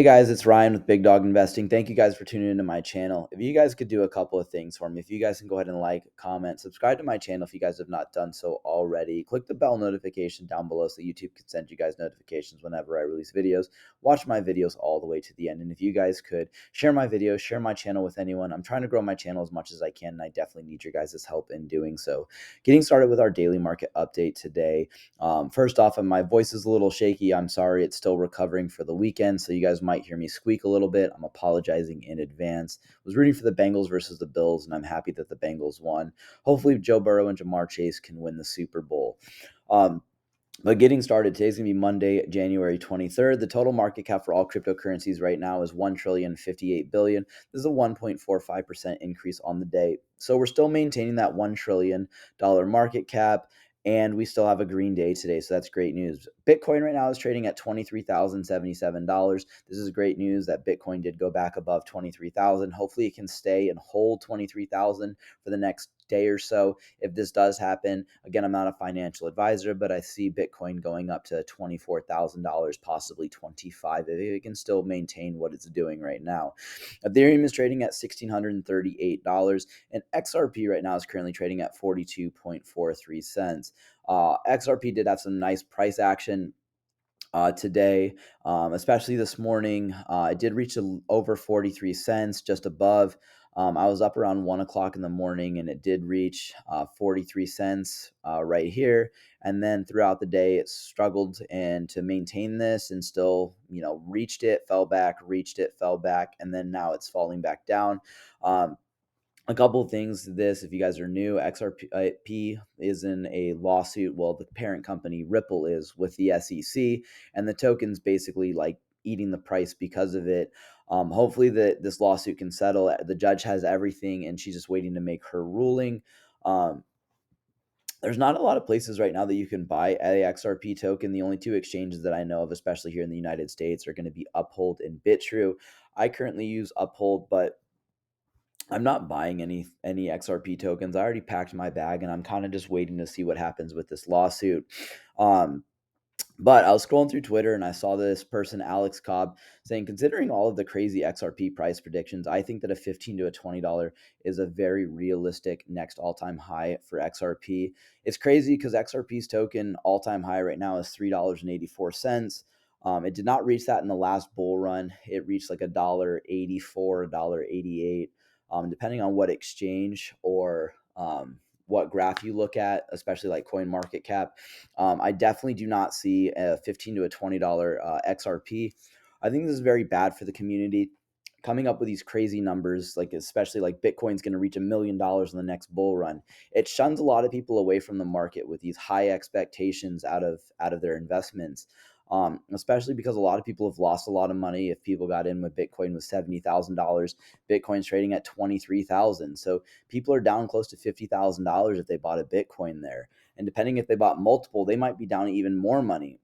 Hey guys, it's Ryan with Big Dog Investing. Thank you guys for tuning into my channel. If you guys could do a couple of things for me, if you guys can go ahead and like, comment, subscribe to my channel if you guys have not done so already. Click the bell notification down below so YouTube can send you guys notifications whenever I release videos. Watch my videos all the way to the end. And if you guys could share my videos, share my channel with anyone. I'm trying to grow my channel as much as I can, and I definitely need your guys' help in doing so. Getting started with our daily market update today. First off, and my voice is a little shaky. I'm sorry. It's still recovering for the weekend, so you guys might hear me squeak a little bit. I'm apologizing in advance. I was rooting for the Bengals versus the Bills, and I'm happy that the Bengals won. Hopefully, Joe Burrow and Jamar Chase can win the Super Bowl. But getting started, today's going to be Monday, January 23rd. The total market cap for all cryptocurrencies right now is $1,058,000,000,000. This is a 1.45% increase on the day. So we're still maintaining that $1 trillion market cap, and we still have a green day today. So that's great news. Bitcoin right now is trading at $23,077. This is great news that Bitcoin did go back above 23,000. Hopefully it can stay and hold 23,000 for the next day or so. If this does happen, again, I'm not a financial advisor, but I see Bitcoin going up to $24,000, possibly 25, if it can still maintain what it's doing right now. Ethereum is trading at $1,638, and XRP right now is currently trading at 42.43 cents. XRP did have some nice price action today, especially this morning. It did reach over 43 cents, just above. I was up around 1 o'clock in the morning, and it did reach 43 cents right here. And then throughout the day, it struggled and to maintain this, and still, reached it, fell back, reached it, fell back, and then now it's falling back down. A couple of things to this, if you guys are new, XRP is in a lawsuit. Well, the parent company Ripple is with the SEC, and the token's basically like eating the price because of it. Hopefully this lawsuit can settle. The judge has everything, and she's just waiting to make her ruling. Um, there's not a lot of places right now that you can buy a XRP token. The only two exchanges that I know of, especially here in the United States, are going to be Uphold and BitTrue. I currently use Uphold, but I'm not buying any XRP tokens. I already packed my bag, and I'm kind of just waiting to see what happens with this lawsuit. Um, but I was scrolling through Twitter, and I saw this person, Alex Cobb, saying, considering all of the crazy XRP price predictions, I think that a $15 to a $20 is a very realistic next all-time high for XRP. It's crazy because XRP's token all-time high right now is $3.84. It did not reach that in the last bull run. It reached like $1.84, $1.88, depending on what exchange or what graph you look at, especially like coin market cap. I definitely do not see a $15 to a $20 XRP. I think this is very bad for the community. Coming up with these crazy numbers, like especially like Bitcoin's going to reach $1 million in the next bull run, it shuns a lot of people away from the market with these high expectations out of their investments. Especially because a lot of people have lost a lot of money. If people got in with Bitcoin with $70,000, Bitcoin's trading at 23,000. So people are down close to $50,000 if they bought a Bitcoin there. And depending if they bought multiple, they might be down even more money.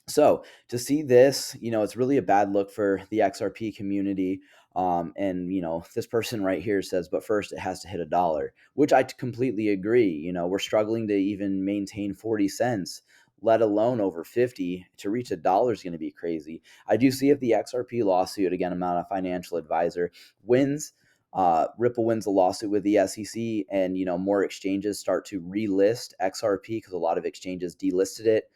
So to see this, it's really a bad look for the XRP community. And this person right here says, but first it has to hit $1, which I completely agree. We're struggling to even maintain 40 cents, let alone over 50. To reach $1 is going to be crazy. I do see if the XRP lawsuit, again, I'm not a financial advisor, wins, Ripple wins the lawsuit with the SEC, and more exchanges start to relist XRP because a lot of exchanges delisted it.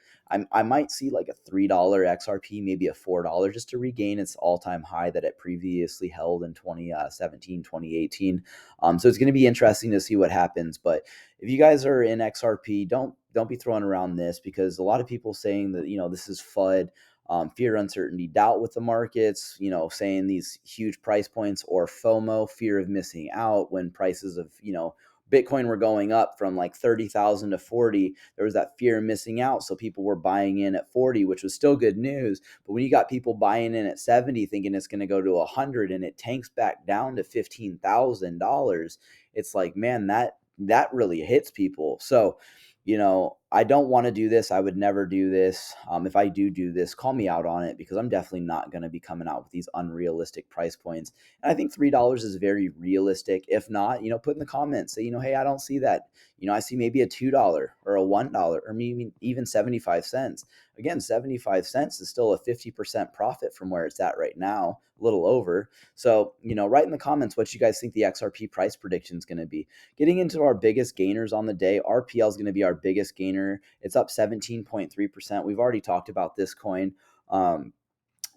I might see like a $3 XRP, maybe a $4, just to regain its all-time high that it previously held in 2017, 2018. So it's going to be interesting to see what happens. But if you guys are in XRP, don't be throwing around this, because a lot of people saying that this is FUD. Fear, uncertainty, doubt with the markets, saying these huge price points, or FOMO, fear of missing out, when prices of, Bitcoin were going up from like 30,000 to 40. There was that fear of missing out. So people were buying in at 40, which was still good news. But when you got people buying in at 70, thinking it's going to go to 100, and it tanks back down to $15,000, it's like, man, that really hits people. So, I don't want to do this. I would never do this. If I do this, call me out on it, because I'm definitely not going to be coming out with these unrealistic price points. And I think $3 is very realistic. If not, put in the comments, say, hey, I don't see that. I see maybe a $2 or a $1 or maybe even 75 cents. Again, 75 cents is still a 50% profit from where it's at right now, a little over. So, write in the comments what you guys think the XRP price prediction is going to be. Getting into our biggest gainers on the day, RPL is going to be our biggest gainer. It's up 17.3%. We've already talked about this coin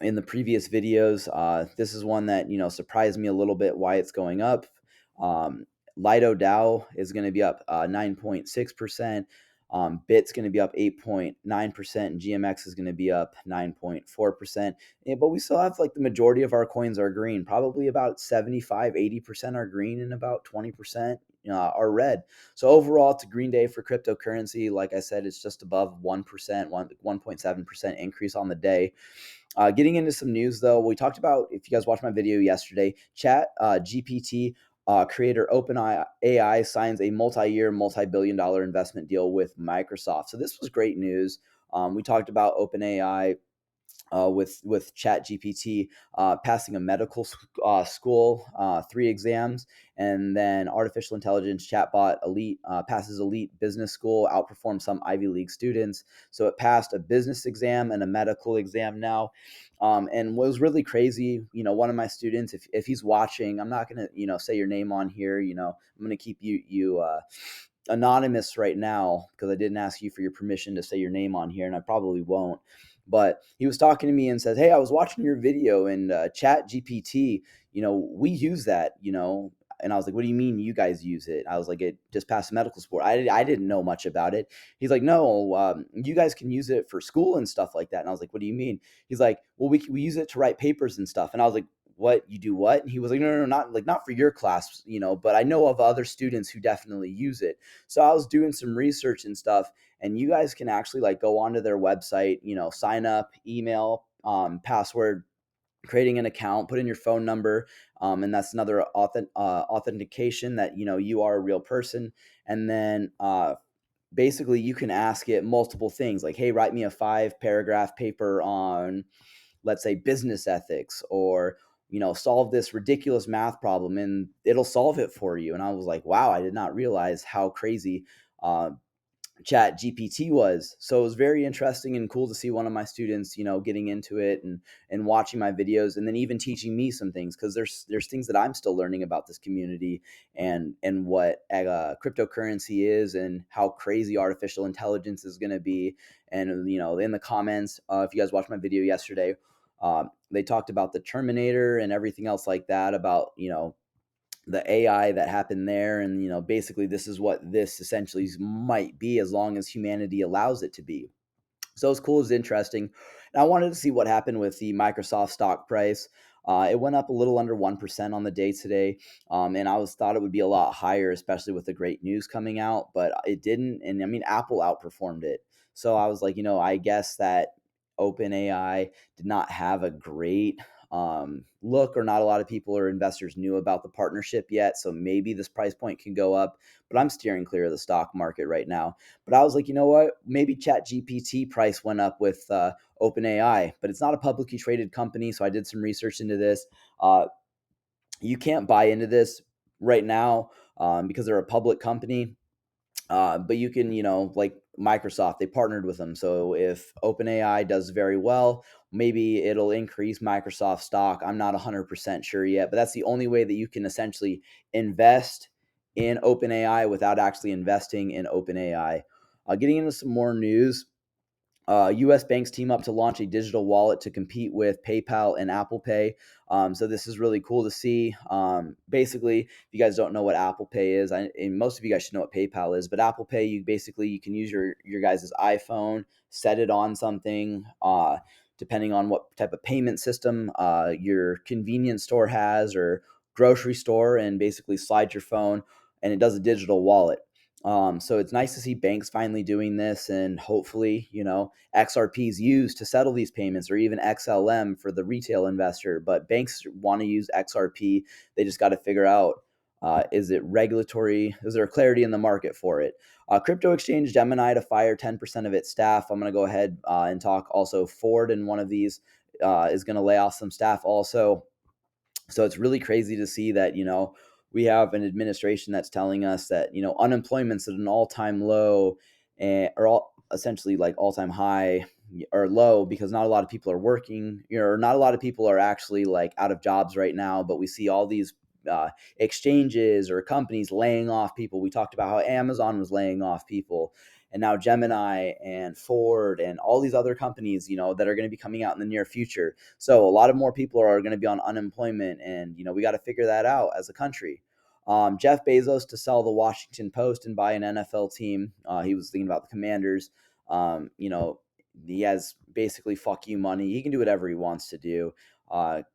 in the previous videos. This is one that, surprised me a little bit why it's going up. Lido DAO is going to be up 9.6%. Bit's going to be up 8.9%, and GMX is going to be up 9.4%. But we still have like the majority of our coins are green, probably about 75-80% are green, and about 20% are red. So overall, it's a green day for cryptocurrency. Like I said, it's just above 1%, 1.7% increase on the day. Getting into some news, though, we talked about, if you guys watched my video yesterday, Chat GPT creator OpenAI signs a multi-year, multi-billion-dollar investment deal with Microsoft. So this was great news. We talked about OpenAI with Chatgpt passing a medical school 3 exams, and then artificial intelligence chatbot Elite passes Elite Business School, outperforms some Ivy League students. So it passed a business exam and a medical exam now. And what was really crazy, one of my students, if he's watching, I'm not gonna say your name on here. I'm gonna keep you anonymous right now, because I didn't ask you for your permission to say your name on here, and I probably won't. But he was talking to me and says, "Hey, I was watching your video, and Chat GPT, we use that, And I was like, "What do you mean you guys use it?" I was like, "It just passed medical school." I didn't know much about it. He's like, "No, you guys can use it for school and stuff like that." And I was like, "What do you mean?" He's like, "Well, we use it to write papers and stuff." And I was like, "What, you do what?" And he was like, "No, not for your class, but I know of other students who definitely use it." So I was doing some research and stuff, and you guys can actually like go onto their website, sign up, email, password, creating an account, put in your phone number, and that's another authentication that you are a real person. And then basically you can ask it multiple things, like, "Hey, write me a 5-paragraph paper on, let's say, business ethics, or solve this ridiculous math problem," and it'll solve it for you. And I was like, wow, I did not realize how crazy uh, Chat GPT was. So it was very interesting and cool to see one of my students, getting into it, and watching my videos, and then even teaching me some things, because there's things that I'm still learning about this community, and what cryptocurrency is, and how crazy artificial intelligence is going to be. And in the comments, if you guys watched my video yesterday, they talked about the Terminator and everything else like that, about the AI that happened there. And, basically this is what this essentially might be, as long as humanity allows it to be. So it's cool, it's interesting. And I wanted to see what happened with the Microsoft stock price. It went up a little under 1% on the day today. And I thought it would be a lot higher, especially with the great news coming out, but it didn't. And I mean, Apple outperformed it. So I was like, I guess that OpenAI did not have a great look, or not a lot of people or investors knew about the partnership yet. So maybe this price point can go up, but I'm steering clear of the stock market right now. But I was like, you know what? Maybe Chat GPT price went up with OpenAI, but it's not a publicly traded company. So I did some research into this. You can't buy into this right now because they're a public company. But you can, like Microsoft, they partnered with them. So if OpenAI does very well, maybe it'll increase Microsoft stock. I'm not 100% sure yet, but that's the only way that you can essentially invest in OpenAI without actually investing in OpenAI. Getting into some more news. U.S. banks team up to launch a digital wallet to compete with PayPal and Apple Pay. So this is really cool to see. Basically, if you guys don't know what Apple Pay is, and most of you guys should know what PayPal is, but Apple Pay, you can use your guys' iPhone, set it on something, depending on what type of payment system your convenience store has, or grocery store, and basically slide your phone, and it does a digital wallet. So it's nice to see banks finally doing this, and hopefully, XRP is used to settle these payments, or even XLM for the retail investor. But banks want to use XRP. They just got to figure out Is it regulatory? Is there clarity in the market for it? Crypto exchange Gemini to fire 10% of its staff. I'm going to go ahead and talk also. Ford in one of these is going to lay off some staff also. So it's really crazy to see that, we have an administration that's telling us that, unemployment's at an all-time low, or essentially like all-time high or low, because not a lot of people are working, or not a lot of people are actually like out of jobs right now. But we see all these exchanges or companies laying off people. We talked about how Amazon was laying off people, and now Gemini and Ford and all these other companies, that are going to be coming out in the near future. So a lot of more people are going to be on unemployment, and we got to figure that out as a country. Jeff Bezos to sell the Washington Post and buy an NFL team. He was thinking about the Commanders. He has basically fuck you money. He can do whatever he wants to do.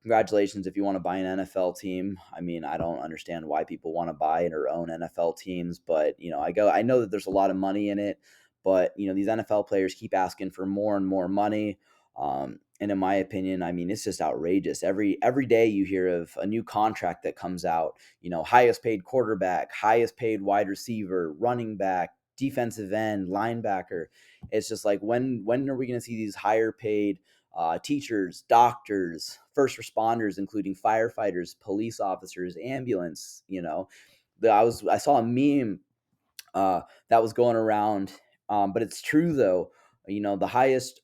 Congratulations if you want to buy an NFL team. I mean, I don't understand why people want to buy or own NFL teams, but I know that there's a lot of money in it, but these NFL players keep asking for more and more money. And in my opinion, I mean, it's just outrageous. Every day you hear of a new contract that comes out, highest paid quarterback, highest paid wide receiver, running back, defensive end, linebacker. It's just like, when are we going to see these higher paid teachers, doctors, first responders, including firefighters, police officers, ambulance? I saw a meme that was going around, but it's true though. The highest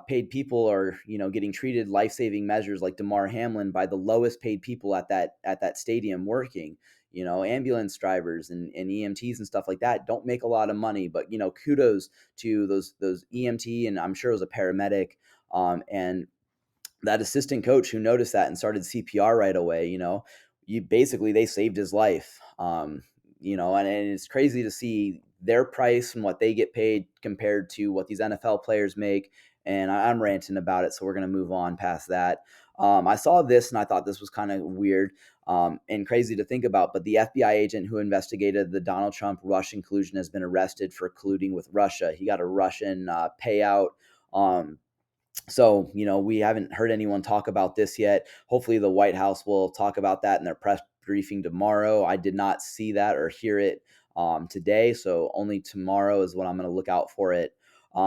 paid people are getting treated life-saving measures like Damar Hamlin by the lowest paid people at that stadium working. Ambulance drivers and EMTs and stuff like that don't make a lot of money, but kudos to those EMT, and I'm sure it was a paramedic, and that assistant coach who noticed that and started CPR right away. They saved his life. And it's crazy to see their price and what they get paid compared to what these NFL players make. And I'm ranting about it, so we're going to move on past that. I saw this and I thought this was kind of weird and crazy to think about, but the FBI agent who investigated the Donald Trump Russian collusion has been arrested for colluding with Russia. He got a Russian payout. So, we haven't heard anyone talk about this yet. Hopefully, the White House will talk about that in their press briefing tomorrow. I did not see that or hear it today, so only tomorrow is when I'm going to look out for it.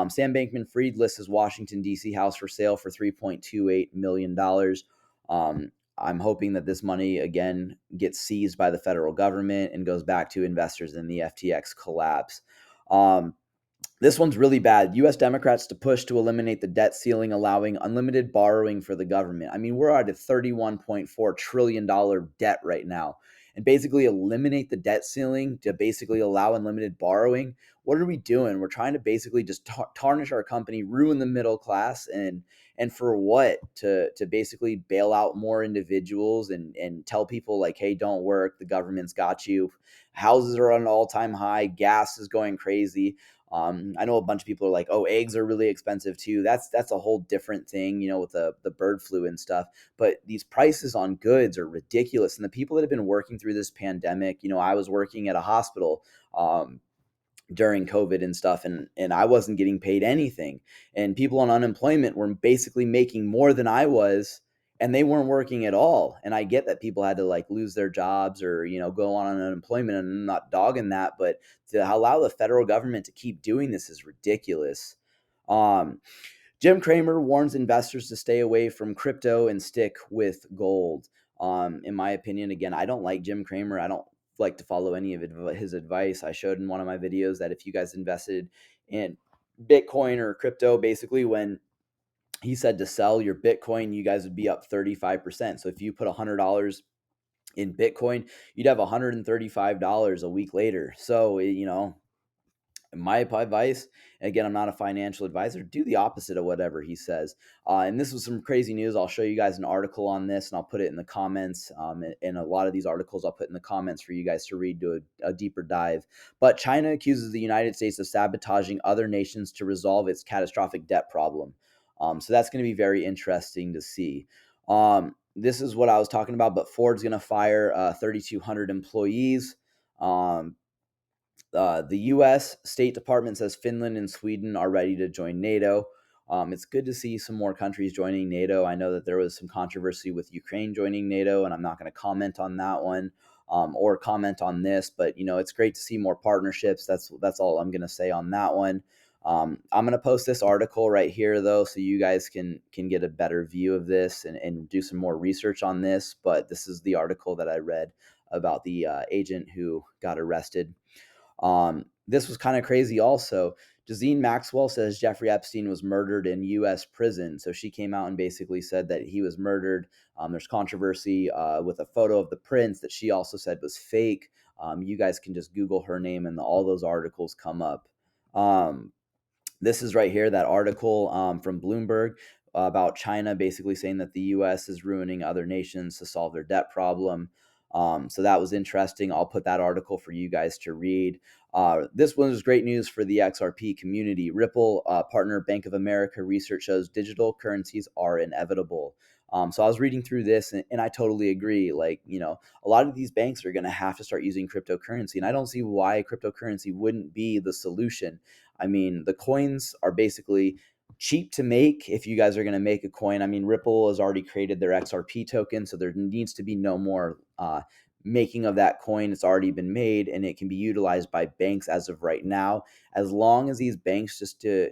Sam Bankman-Fried lists his Washington, D.C. house for sale for $3.28 million. I'm hoping that this money, again, gets seized by the federal government and goes back to investors in the FTX collapse. This one's really bad. U.S. Democrats to push to eliminate the debt ceiling, allowing unlimited borrowing for the government. I mean, we're at a $31.4 trillion debt right now. And basically eliminate the debt ceiling to basically allow unlimited borrowing. What are we doing? We're trying to basically just tarnish our company, ruin the middle class, and for what? To basically bail out more individuals and tell people like, hey, don't work. The government's got you. Houses are on an all-time high. Gas is going crazy. I know a bunch of people are like, oh, eggs are really expensive too. That's a whole different thing, with the bird flu and stuff. But these prices on goods are ridiculous. And the people that have been working through this pandemic, I was working at a hospital during COVID and stuff, and I wasn't getting paid anything. And people on unemployment were basically making more than I was, and they weren't working at all. And I get that people had to like lose their jobs or go on unemployment, and I'm not dogging that, but to allow the federal government to keep doing this is ridiculous. Jim Cramer warns investors to stay away from crypto and stick with gold. In my opinion, again, I don't like Jim Cramer. I don't like to follow any of his advice. I showed in one of my videos that if you guys invested in Bitcoin or crypto, basically when he said to sell your Bitcoin, you guys would be up 35%. So if you put $100 in Bitcoin, you'd have $135 a week later. So, my advice, again, I'm not a financial advisor, do the opposite of whatever he says. And this was some crazy news. I'll show you guys an article on this and I'll put it in the comments. And a lot of these articles I'll put in the comments for you guys to read, do a deeper dive. But China accuses the United States of sabotaging other nations to resolve its catastrophic debt problem. So that's going to be very interesting to see. This is what I was talking about, but Ford's going to fire 3,200 employees. The U.S. State Department says Finland and Sweden are ready to join NATO. It's good to see some more countries joining NATO. I know that there was some controversy with Ukraine joining NATO, and I'm not going to comment on that one. or comment on this. But it's great to see more partnerships. That's all I'm gonna say on that one. I'm gonna post this article right here though, so you guys can get a better view of this and do some more research on this. But this is the article that I read about the agent who got arrested. This was kind of crazy also. Jazine Maxwell says Jeffrey Epstein was murdered in U.S. prison. So she came out and basically said that he was murdered. There's controversy with a photo of the prince that she also said was fake. You guys can just Google her name and all those articles come up. This is right here, that article from Bloomberg about China basically saying that the U.S. is ruining other nations to solve their debt problem. So that was interesting. I'll put that article for you guys to read. This one is great news for the XRP community. Ripple partner Bank of America research shows digital currencies are inevitable. So I was reading through this and I totally agree. Like, a lot of these banks are going to have to start using cryptocurrency. And I don't see why cryptocurrency wouldn't be the solution. I mean, the coins are basically cheap to make if you guys are going to make a coin. I mean, Ripple has already created their XRP token, so there needs to be no more making of that coin. It's already been made and it can be utilized by banks as of right now, as long as these banks just to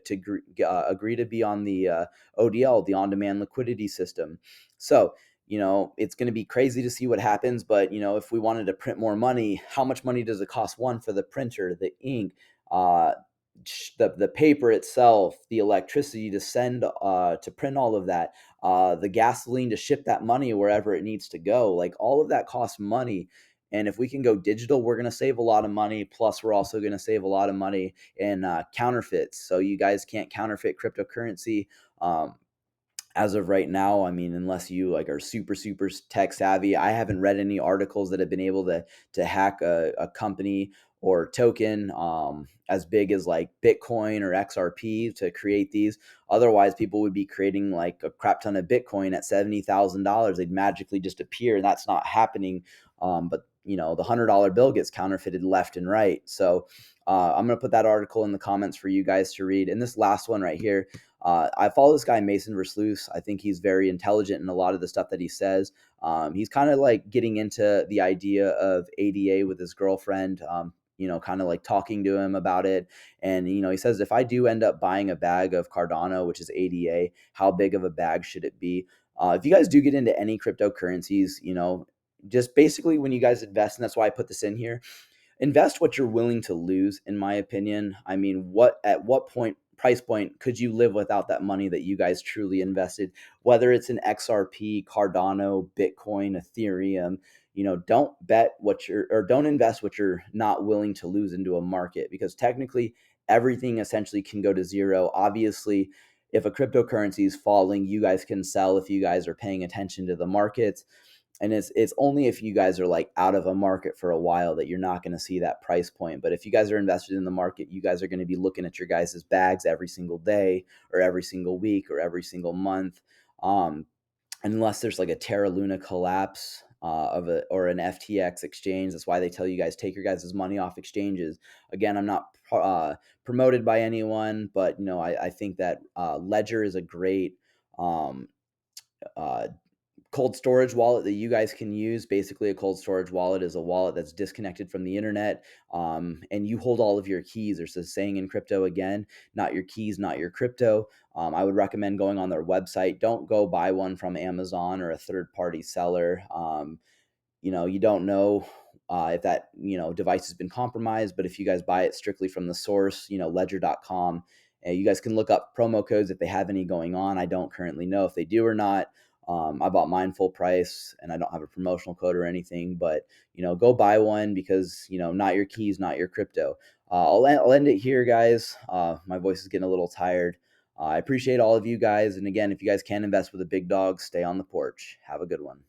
agree to be on the ODL, the on-demand liquidity system. So it's going to be crazy to see what happens. But if we wanted to print more money, how much money does it cost? One, for the printer, the ink, uh, the paper itself, the electricity to send to print all of that, the gasoline to ship that money wherever it needs to go. Like, all of that costs money. And if we can go digital, we're going to save a lot of money. Plus, we're also going to save a lot of money in counterfeits. So you guys can't counterfeit cryptocurrency. As of right now, I mean, unless you like are super tech savvy. I haven't read any articles that have been able to hack a company or token as big as like Bitcoin or XRP to create these. Otherwise, people would be creating like a crap ton of Bitcoin at $70,000. They'd magically just appear, and that's not happening. But the $100 bill gets counterfeited left and right. So I'm gonna put that article in the comments for you guys to read. And this last one right here, I follow this guy, Mason Versluis. I think he's very intelligent in a lot of the stuff that he says. He's kind of like getting into the idea of ADA with his girlfriend, kind of like talking to him about it. And, he says, if I do end up buying a bag of Cardano, which is ADA, how big of a bag should it be? If you guys do get into any cryptocurrencies, just basically when you guys invest, and that's why I put this in here, invest what you're willing to lose, in my opinion. I mean, at what price point could you live without that money that you guys truly invested, whether it's in XRP, Cardano, Bitcoin, Ethereum? Don't bet or don't invest what you're not willing to lose into a market, because technically everything essentially can go to zero. Obviously, if a cryptocurrency is falling, you guys can sell if you guys are paying attention to the markets. And it's only if you guys are like out of a market for a while that you're not going to see that price point. But if you guys are invested in the market, you guys are going to be looking at your guys' bags every single day or every single week or every single month. Unless there's like a Terra Luna collapse or an FTX exchange. That's why they tell you guys take your guys' money off exchanges. Again, I'm not promoted by anyone, but I think that Ledger is a great uh, cold storage wallet that you guys can use. Basically, a cold storage wallet is a wallet that's disconnected from the internet, and you hold all of your keys. There's a saying in crypto, again, not your keys, not your crypto. I would recommend going on their website. Don't go buy one from Amazon or a third-party seller. You don't know if that device has been compromised, but if you guys buy it strictly from the source, ledger.com, you guys can look up promo codes if they have any going on. I don't currently know if they do or not. I bought mine full price and I don't have a promotional code or anything, but go buy one, because not your keys, not your crypto. I'll end it here, guys. My voice is getting a little tired. I appreciate all of you guys, and again, if you guys can invest with a big dog, stay on the porch. Have a good one.